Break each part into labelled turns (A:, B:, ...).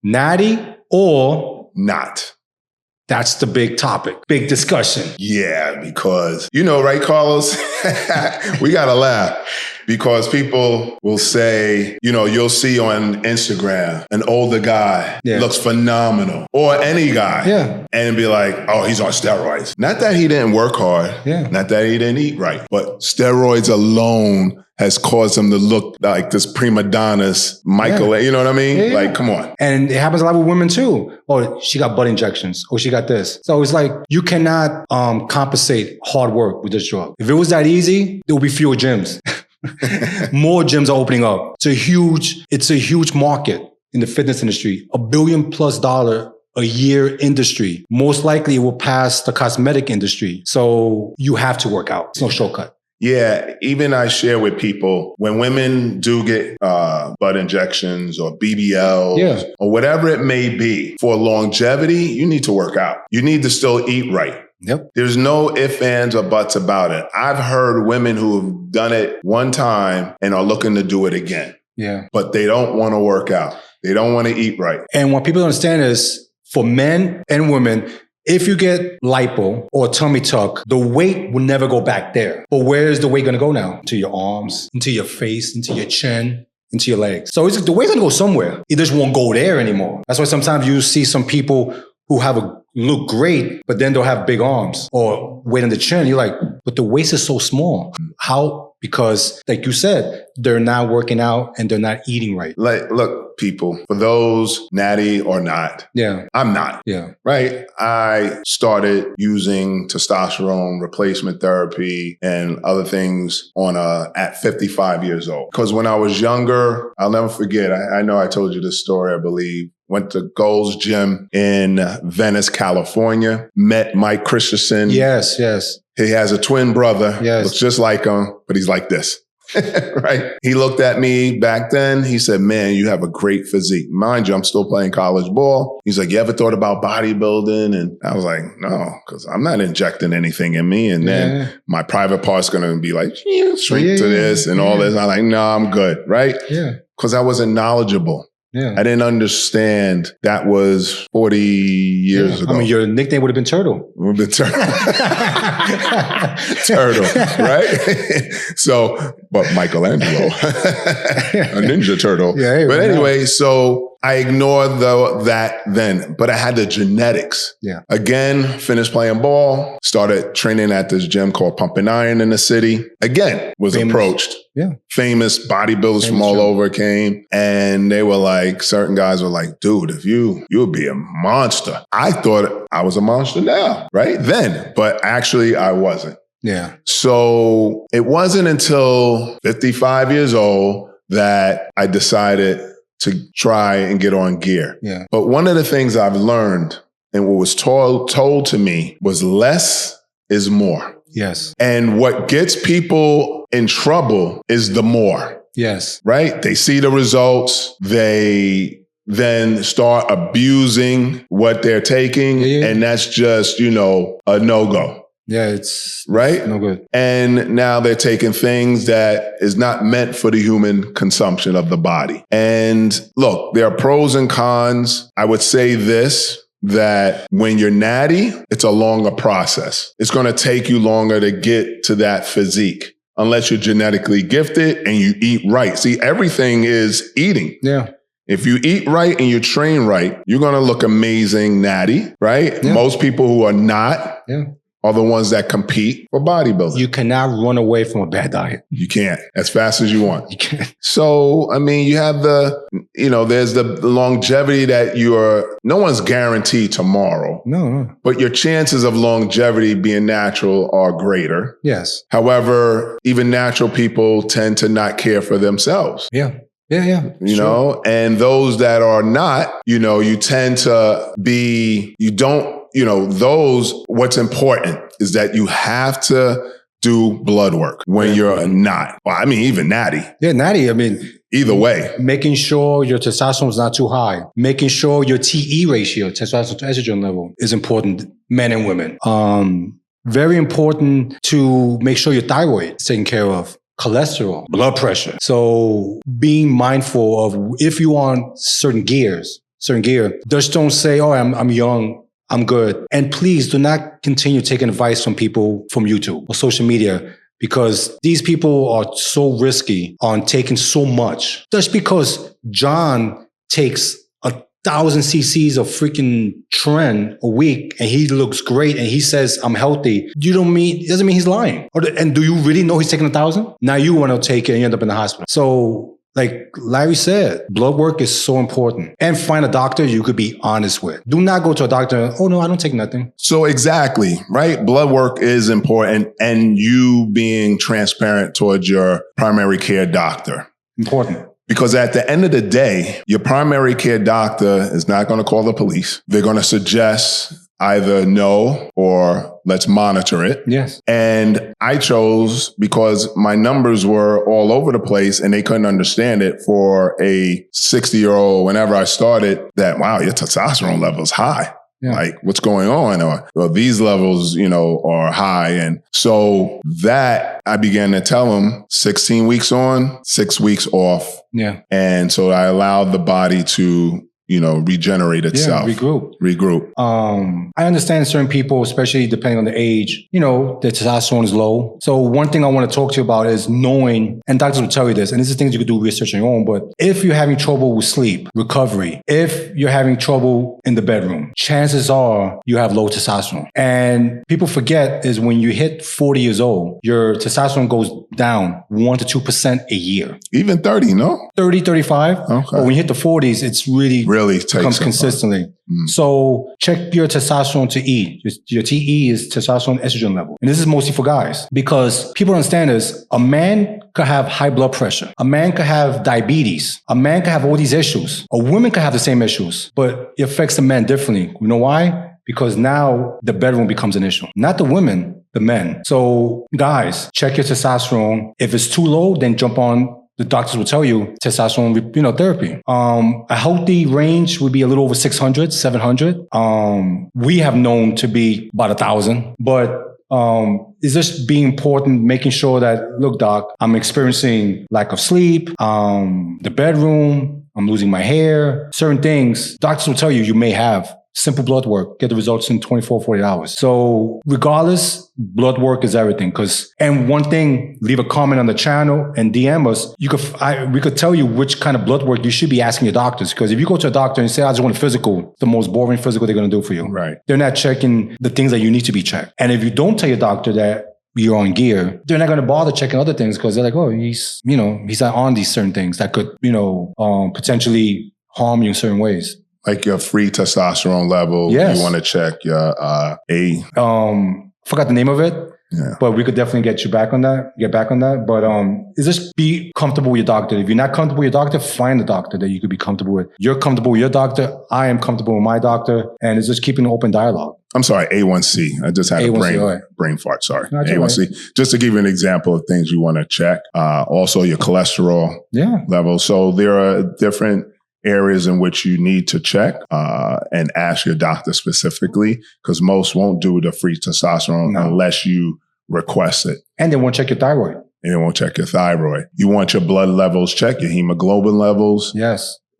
A: Natty or
B: not?
A: That's the big topic, big discussion.
B: Yeah, because, right, Carlos? We got to laugh because people will say, you'll see on Instagram an older guy looks phenomenal, or any guy, and be like, oh, he's on steroids. Not that he didn't work hard, not that he didn't eat right, but steroids alone has caused him to look like this prima donna's Michael, you know what I mean? Like, come on.
A: And it happens a lot with women too. Oh, she got butt injections. Oh, she got this. So it's like, you cannot compensate hard work with this drug. If it was that easy, there would be fewer gyms. More gyms are opening up. It's a huge market in the fitness industry, $1 billion+ a year industry. Most likely it will pass the cosmetic industry. So you have to work out. It's no shortcut.
B: Yeah, even I share with people, when women do get butt injections or BBLs or whatever it may be, for longevity, you need to work out. You need to still eat right.
A: Yep.
B: There's no ifs, ands, or buts about it. I've heard women who have done it one time and are looking to do it again.
A: Yeah.
B: But they don't want to work out. They don't want to eat right.
A: And what people don't understand is, for men and women, if you get lipo or tummy tuck, the weight will never go back there. But where is the weight going to go now? To your arms, into your face, into your chin, into your legs. So the weight's going to go somewhere. It just won't go there anymore. That's why sometimes you see some people who look great, but then they'll have big arms or weight on the chin. You're like, but the waist is so small. How? Because like you said, they're not working out and they're not eating right.
B: Like, look, people, for those natty or not, I'm not. Right? I started using testosterone replacement therapy and other things at 55 years old. Because when I was younger, I'll never forget, I know I told you this story, I believe. Went to Gold's Gym in Venice, California. Met Mike Christensen.
A: Yes.
B: He has a twin brother. Looks just like him, but he's like this. Right? He looked at me back then. He said, man, you have a great physique. Mind you, I'm still playing college ball. He's like, you ever thought about bodybuilding? And I was like, no, because I'm not injecting anything in me. And then my private part's going to be like, shrink to this and all this. I'm like, no, I'm good. Right?
A: Yeah.
B: Because I wasn't knowledgeable. Yeah. I didn't understand that was 40 years ago.
A: I mean, your nickname would have been Turtle.
B: Would have been Turtle. Turtle, right? So, but Michelangelo, a Ninja Turtle. But anyway, so I ignored that then, but I had the genetics. Again, finished playing ball, started training at this gym called Pumping Iron in the city. Again, was approached. Famous bodybuilders from all over came, and they were like, certain guys were like, dude, if you would be a monster. I thought I was a monster now, right? Then, but actually I wasn't. So it wasn't until 55 years old that I decided to try and get on gear. But one of the things I've learned and what was told to me was less is more. And what gets people in trouble is the more. Right? They see the results. They then start abusing what they're taking. And that's just, a no-go.
A: It's
B: right.
A: No good.
B: And now they're taking things that is not meant for the human consumption of the body. And look, there are pros and cons. I would say this, that when you're natty, it's a longer process. It's going to take you longer to get to that physique unless you're genetically gifted and you eat right. See, everything is eating. If you eat right and you train right, you're going to look amazing natty, right? Most people who are not are the ones that compete for bodybuilding.
A: You cannot run away from a bad diet.
B: You can't, as fast as you want.
A: You can't.
B: So, I mean, you have there's the longevity that no one's guaranteed tomorrow.
A: No.
B: But your chances of longevity being natural are greater. However, even natural people tend to not care for themselves. You know, and those that are not, you tend to be, what's important is that you have to do blood work when you're not. Well, I mean, even natty.
A: Natty. I mean,
B: either way.
A: Making sure your testosterone is not too high. Making sure your TE ratio, testosterone to estrogen level, is important, men and women. Very important to make sure your thyroid is taken care of. Cholesterol, blood pressure. So being mindful of if you are on certain gears, certain gear. Just don't say, oh, I'm young, I'm good. And please do not continue taking advice from people from YouTube or social media, because these people are so risky on taking so much. Just because John takes 1,000 cc's of freaking trend a week and he looks great and he says I'm healthy, doesn't mean he's lying. And do you really know he's taking 1,000? Now you want to take it and you end up in the hospital. So like Larry said, blood work is so important. And find a doctor you could be honest with. Do not go to a doctor, oh no, I don't take nothing.
B: So exactly, right? Blood work is important, and you being transparent towards your primary care doctor.
A: Important.
B: Because at the end of the day, your primary care doctor is not going to call the police. They're going to suggest either no or let's monitor it.
A: Yes.
B: And I chose, because my numbers were all over the place and they couldn't understand it, for a 60-year-old whenever I started, that, wow, your testosterone level is high. Yeah. Like, what's going on? Or, well, these levels, are high. And so that I began to tell them 16 weeks on, 6 weeks off.
A: Yeah. And
B: so I allowed the body to, regenerate itself.
A: Yeah, regroup. I understand certain people, especially depending on the age, the testosterone is low. So one thing I want to talk to you about is knowing, and doctors will tell you this, and this is things you could do research on your own, but if you're having trouble with sleep, recovery, if you're having trouble in the bedroom, chances are you have low testosterone. And people forget is when you hit 40 years old, your testosterone goes down 1 to 2% a year.
B: Even 30, no?
A: 30, 35.
B: Okay.
A: But when you hit the 40s, it's really comes consistently. So check your testosterone to E. Your TE is testosterone estrogen level. And this is mostly for guys, because people don't understand this. A man could have high blood pressure. A man could have diabetes. A man could have all these issues. A woman could have the same issues, but it affects the men differently. You know why? Because now the bedroom becomes an issue. Not the women, the men. So guys, check your testosterone. If it's too low, then jump on. The doctors will tell you testosterone, therapy. A healthy range would be a little over 600, 700. We have known to be about 1,000, but it's just being important, making sure that, look, doc, I'm experiencing lack of sleep, the bedroom, I'm losing my hair, certain things. Doctors will tell you may have. Simple blood work, get the results in 24, 48 hours. So regardless, blood work is everything. And one thing, leave a comment on the channel and DM us. We could tell you which kind of blood work you should be asking your doctors. Because if you go to a doctor and say, I just want a physical, the most boring physical they're going to do for you. Right. They're not checking the things that you need to be checked. And if you don't tell your doctor that you're on gear, they're not going to bother checking other things, because they're like, oh, he's not on these certain things that could, potentially harm you in certain ways.
B: Like your free testosterone level.
A: Yes.
B: You want to check your
A: forgot the name of it.
B: Yeah.
A: But we could definitely get back on that. But just be comfortable with your doctor. If you're not comfortable with your doctor, find a doctor that you could be comfortable with. You're comfortable with your doctor. I am comfortable with my doctor. And it's just keeping an open dialogue.
B: I'm sorry, A1C. I just had a brain fart. Sorry. A1C. Right. Just to give you an example of things you want to check. Also your cholesterol level. So there are different areas in which you need to check and ask your doctor specifically, because most won't do the free testosterone unless you request it.
A: And they won't check your thyroid.
B: And they won't check your thyroid. You want your blood levels checked, your hemoglobin levels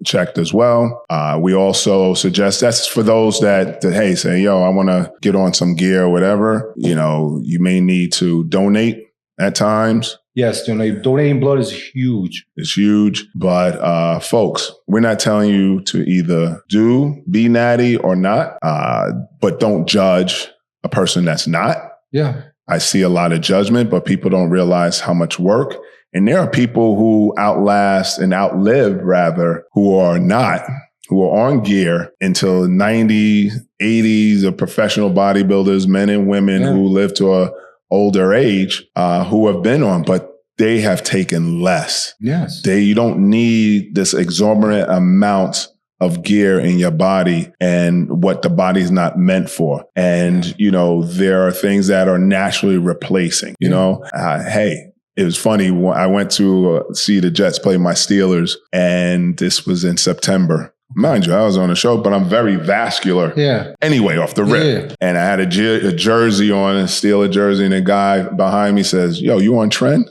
B: checked as well. We also suggest, that's for those that hey, say, yo, I want to get on some gear or whatever. You may need to donate at times.
A: Yes, donating blood is huge.
B: It's huge. But folks, we're not telling you to either be natty or not, but don't judge a person that's not.
A: Yeah.
B: I see a lot of judgment, but people don't realize how much work. And there are people who outlive who are not, who are on gear until 90s, 80s of professional bodybuilders, men and women who live to a older age, who have been on, but they have taken less.
A: Yes.
B: You don't need this exorbitant amount of gear in your body and what the body's not meant for. And, there are things that are naturally replacing, hey, it was funny. I went to see the Jets play my Steelers, and this was in September. Mind you, I was on a show, but I'm very vascular.
A: Yeah.
B: Anyway, off the rip. Yeah. And I had a jersey on, a Steeler jersey, and a guy behind me says, yo, you on trend?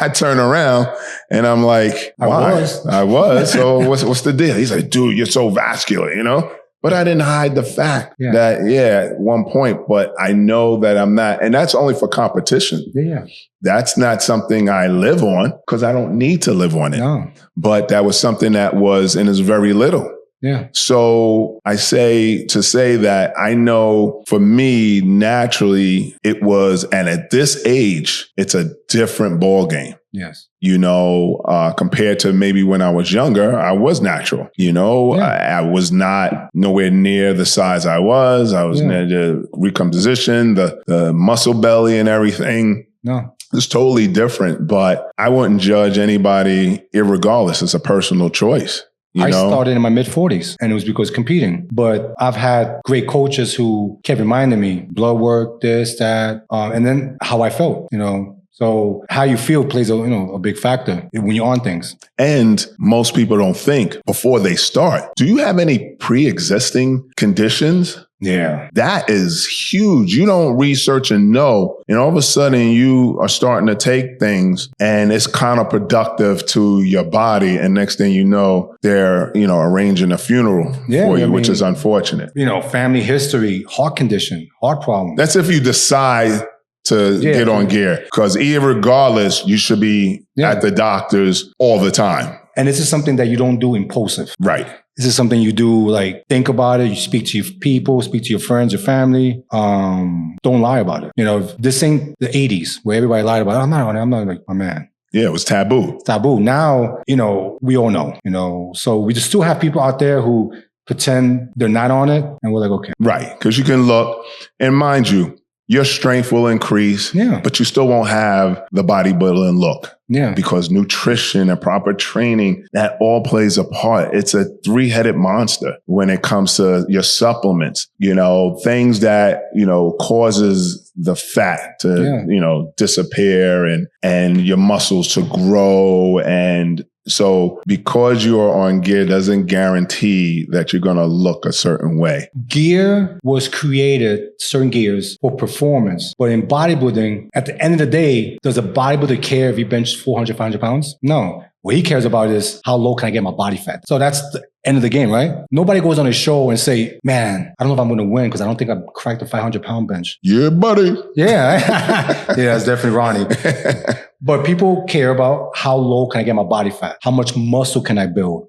B: I turn around and I'm like, why? I was. So what's the deal? He's like, dude, you're so vascular, you know? But I didn't hide the fact that, at one point, but I know that I'm not. And that's only for competition.
A: Yeah.
B: That's not something I live on because I don't need to live on it.
A: No.
B: But that was something that was, and is very little.
A: Yeah.
B: So I say to say that I know for me, naturally, it was, and at this age, it's a different ball game.
A: Yes.
B: You know, compared to maybe when I was younger, I was natural. You know, I was not nowhere near the size I was. I was near the recomposition, the muscle belly and everything.
A: No.
B: It's totally different, but I wouldn't judge anybody irregardless. It's a personal choice. I
A: started in my mid-40s, and it was because competing. But I've had great coaches who kept reminding me, blood work, this, that, and then how I felt, you know. So how you feel plays a big factor when you're on things. And
B: most people don't think before they start. Do you have any pre-existing conditions?
A: Yeah.
B: That is huge. You don't research and know. And all of a sudden you are starting to take things and it's counterproductive to your body. And next thing you know, they're, arranging a funeral for you, which is unfortunate.
A: Family history, heart condition, heart problem.
B: That's if you decide to get on gear. Because irregardless, you should be at the doctors all the time.
A: And this is something that you don't do impulsive.
B: Right.
A: This is something you do, like, think about it. You speak to your people, speak to your friends, your family. Don't lie about it. This ain't the 80s where everybody lied about it. I'm not like my man.
B: Yeah, it was taboo.
A: Taboo. Now, we all know, so we just still have people out there who pretend they're not on it. And we're like, okay.
B: Right. Because you can look, and mind you, your strength will increase, but you still won't have the bodybuilding look.
A: Yeah.
B: Because nutrition and proper training, that all plays a part. It's a three-headed monster when it comes to your supplements, things that, causes the fat to, disappear and your muscles to grow. And so because you are on gear doesn't guarantee that you're going to look a certain way.
A: Gear was created, certain gears, for performance. But in bodybuilding, at the end of the day, does a bodybuilder care if he benches 400, 500 pounds? No. What he cares about is how low can I get my body fat? So that's the end of the game, right? Nobody goes on a show and say, man, I don't know if I'm going to win because I don't think I've cracked the 500-pound bench.
B: Yeah, buddy.
A: Yeah. Yeah, it's definitely Ronnie. But people care about how low can I get my body fat? How much muscle can I build?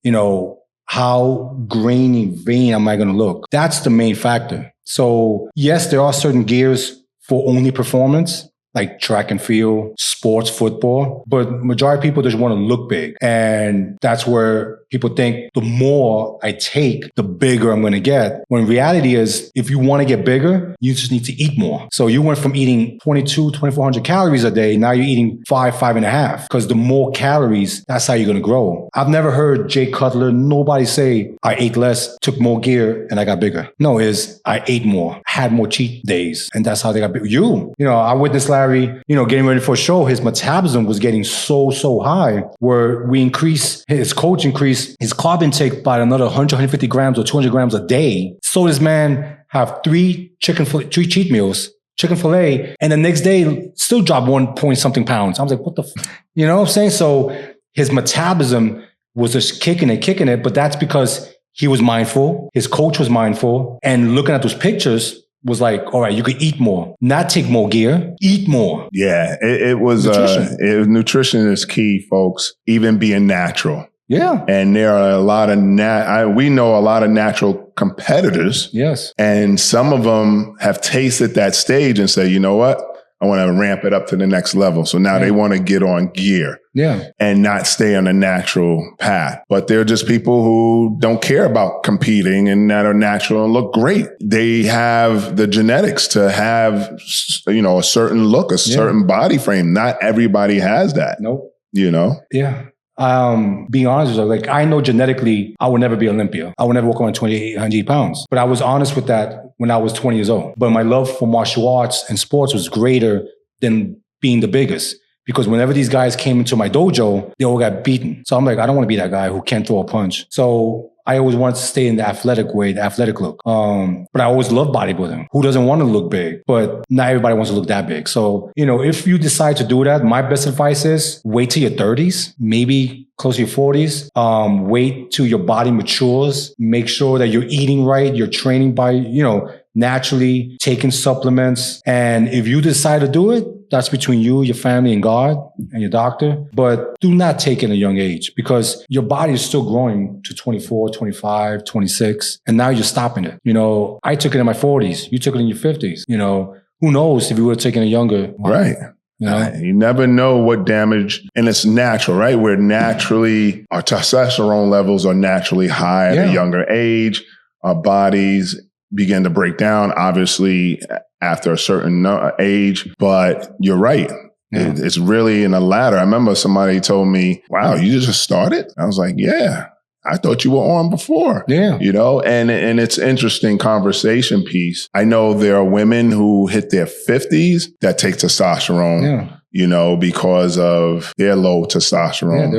A: How grainy, vein am I going to look? That's the main factor. So yes, there are certain gears for only performance, like track and field, sports, football. But majority of people just want to look big. And that's where people think the more I take, the bigger I'm going to get. When reality is, if you want to get bigger, you just need to eat more. So you went from eating 2,400 calories a day. Now you're eating 5.5. Because the more calories, that's how you're going to grow. I've never heard Jay Cutler, nobody say, I ate less, took more gear, and I got bigger. No, I ate more, had more cheat days. And that's how they got big. I witnessed Larry, getting ready for a show, his metabolism was getting so high where his coach increased his carb intake by another 100, 150 grams or 200 grams a day. So this man have three cheat meals, chicken fillet, and the next day still drop 1 point something pounds. I was like, what the you know what I'm saying? So his metabolism was just kicking it, but that's because he was mindful, his coach was mindful, and looking at those pictures, was like, all right, you could eat more, not take more gear, eat more.
B: Yeah, it was nutrition is key, folks, even being natural.
A: Yeah.
B: And there are a lot of, we know a lot of natural competitors.
A: Yes.
B: And some of them have tasted that stage and say, you know what? I want to ramp it up to the next level. So now they want to get on gear.
A: Yeah.
B: And not stay on a natural path. But they're just people who don't care about competing and that are natural and look great. They have the genetics to have, a certain look, a certain body frame. Not everybody has that.
A: Nope.
B: Yeah.
A: Being honest with you, I know genetically I would never be Olympia. I would never walk around 2,800 pounds. But I was honest with that when I was 20 years old. But my love for martial arts and sports was greater than being the biggest. Because whenever these guys came into my dojo, they all got beaten. So I'm like, I don't want to be that guy who can't throw a punch. So I always wanted to stay in the athletic way, the athletic look. But I always loved bodybuilding. Who doesn't want to look big? But not everybody wants to look that big. So, if you decide to do that, my best advice is wait till your 30s, maybe close to your 40s. Wait till your body matures. Make sure that you're eating right. You're training by, naturally, taking supplements. And if you decide to do it, that's between you, your family, and God, and your doctor. But do not take it at a young age because your body is still growing to 24, 25, 26. And now you're stopping it. I took it in my 40s. You took it in your 50s. Who knows if you would have taken it younger.
B: Right. You never know what damage, and it's natural, right? Our testosterone levels are naturally high at a younger age. Our bodies begin to break down, obviously, after a certain age. But you're right. Yeah. It's really in a ladder. I remember somebody told me, wow, you just started? I was like, yeah. I thought you were on before. Yeah. And it's interesting conversation piece. I know there are women who hit their 50s that take testosterone, because of their low testosterone.
A: Yeah,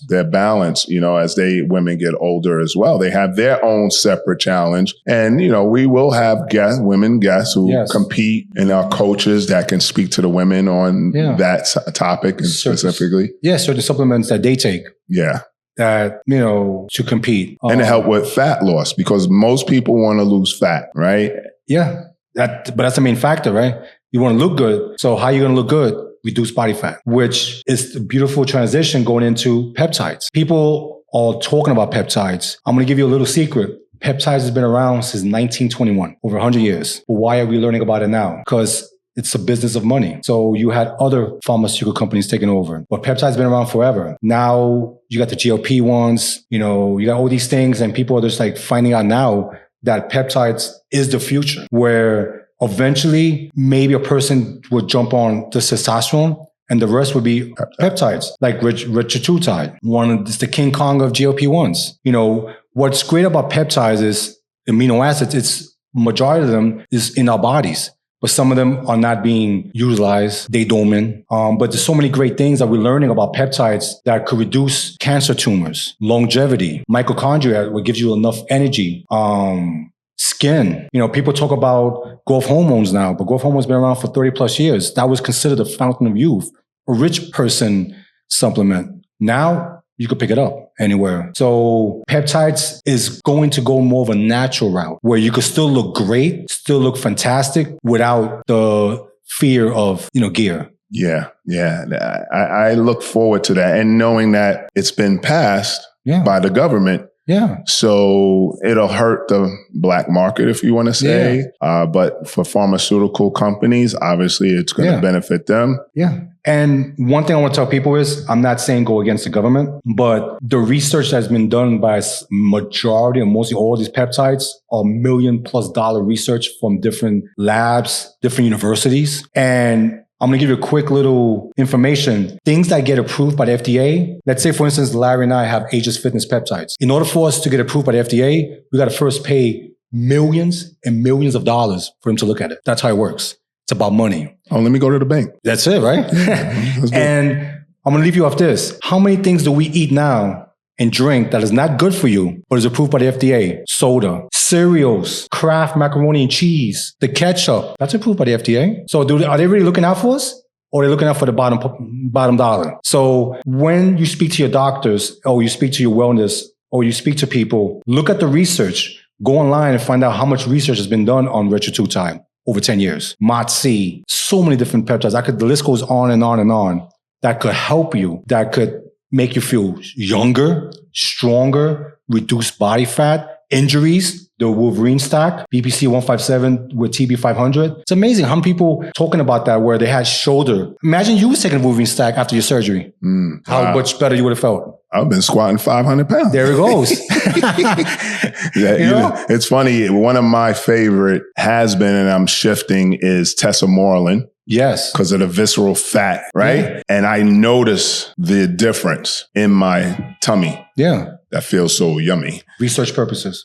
B: their balance, as women get older as well. They have their own separate challenge. And, we will have women guests who compete and are coaches that can speak to the women on that topic and specifically.
A: Yeah, certain supplements that they take.
B: Yeah.
A: That, to compete.
B: And to help with fat loss, because most people want to lose fat, right?
A: Yeah. But that's the main factor, right? You want to look good. So how are you going to look good? Reduce body fat, which is the beautiful transition going into peptides. People are talking about peptides. I'm going to give you a little secret. Peptides has been around since 1921, over 100 years. But why are we learning about it now? Because it's a business of money. So you had other pharmaceutical companies taking over, but peptides been around forever. Now you got the GLP ones, you got all these things, and people are just like finding out now that peptides is the future, where eventually maybe a person would jump on the testosterone and the rest would be peptides, like retatrutide, it's the King Kong of GLP ones. What's great about peptides is amino acids. It's majority of them is in our bodies. But some of them are not being utilized. They dormant. But there's so many great things that we're learning about peptides that could reduce cancer tumors, longevity, mitochondria, what gives you enough energy, skin. People talk about growth hormones now, but growth hormones have been around for 30 plus years. That was considered a fountain of youth, a rich person supplement. Now you could pick it up anywhere. So peptides is going to go more of a natural route where you could still look great, still look fantastic without the fear of, gear.
B: Yeah. Yeah. I look forward to that. And knowing that it's been passed by the government.
A: Yeah.
B: So it'll hurt the black market, if you want to say. Yeah. But for pharmaceutical companies, obviously it's going to benefit them.
A: Yeah. And one thing I want to tell people is I'm not saying go against the government, but the research that's been done by majority and mostly all these peptides are $1 million+ research from different labs, different universities. And I'm going to give you a quick little information. Things that get approved by the FDA. Let's say, for instance, Larry and I have Ageless Fitness peptides. In order for us to get approved by the FDA, we got to first pay millions and millions of dollars for them to look at it. That's how it works. It's about money.
B: Oh, let me go to the bank.
A: That's it, right? And I'm going to leave you off this. How many things do we eat now and drink that is not good for you, but is approved by the FDA? Soda, cereals, Kraft macaroni and cheese, the ketchup, that's approved by the FDA. So are they really looking out for us? Or are they looking out for the bottom dollar? So when you speak to your doctors, or you speak to your wellness, or you speak to people, look at the research. Go online and find out how much research has been done on retatrutide over 10 years. MOTS-C, so many different peptides. The list goes on and on and on. That could help you, that could make you feel younger, stronger, reduce body fat, injuries, the Wolverine stack, BPC 157 with TB 500. It's amazing how many people talking about that where they had shoulder. Imagine you was taking a Wolverine stack after your surgery. How much better you would have felt.
B: I've been squatting 500 pounds.
A: There it goes.
B: It's funny. One of my favorite has been, and I'm shifting, is testosterone.
A: Yes.
B: Because of the visceral fat, right? Yeah. And I notice the difference in my tummy.
A: Yeah.
B: That feels so yummy.
A: Research purposes.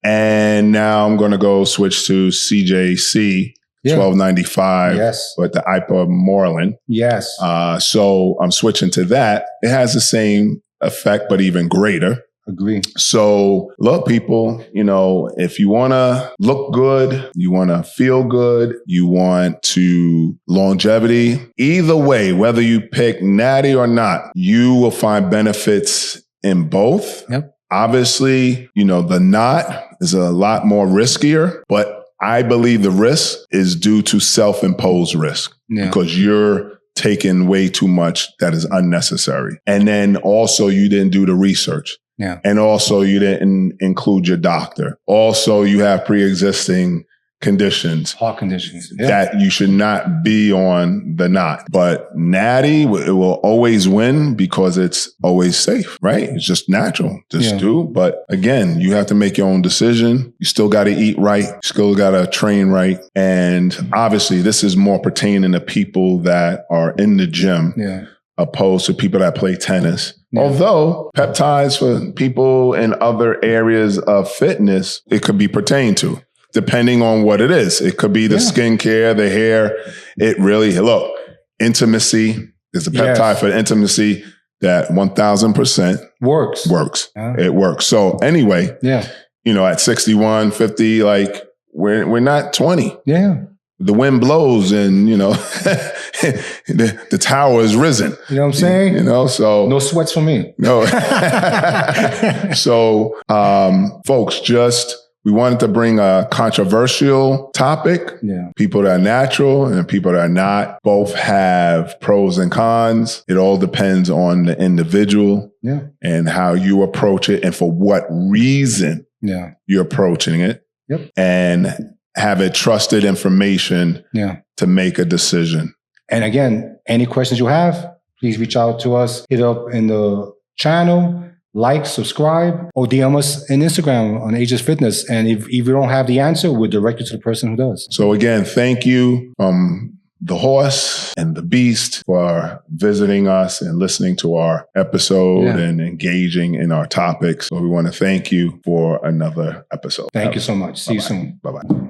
B: And now I'm going to go switch to CJC 1295 with the ipamorelin.
A: Yes.
B: So I'm switching to that. It has the same effect, but even greater.
A: Agree.
B: So look, people, if you want to look good, you want to feel good, you want to longevity, either way, whether you pick Natty or not, you will find benefits in both.
A: Yep.
B: Obviously, the knot is a lot more riskier, but I believe the risk is due to self-imposed risk because you're taking way too much that is unnecessary. And then also you didn't do the research.
A: Yeah.
B: And also you didn't include your doctor. Also you have pre-existing conditions.
A: Heart conditions. Yeah.
B: That you should not be on the knot. But Natty, it will always win because it's always safe, right? It's just natural. Just do. But again, you have to make your own decision. You still got to eat right. You still got to train right. And obviously this is more pertaining to people that are in the gym.
A: Yeah.
B: Opposed to people that play tennis. Yeah. Although peptides for people in other areas of fitness, it could be pertained to, depending on what it is. It could be the skincare, the hair. It really, look, intimacy. There's a peptide for intimacy that 1000% works. Yeah. It works. So anyway, at 61, 50, like we're not 20.
A: Yeah.
B: The wind blows and, the tower is risen.
A: You know what I'm saying?
B: So.
A: No sweats for me.
B: No. So, folks, we wanted to bring a controversial topic. Yeah. People that are natural and people that are not. Both have pros and cons. It all depends on the individual and how you approach it and for what reason you're approaching it. Yep. And have a trusted information to make a decision. And again, any questions you have, please reach out to us. Hit up in the channel, like, subscribe, or DM us on Instagram on Ageless Fitness. And if you don't have the answer, we'll direct you to the person who does. So again, thank you from the horse and the beast for visiting us and listening to our episode and engaging in our topics. So we want to thank you for another episode. Thank you so much. See you soon. Bye-bye.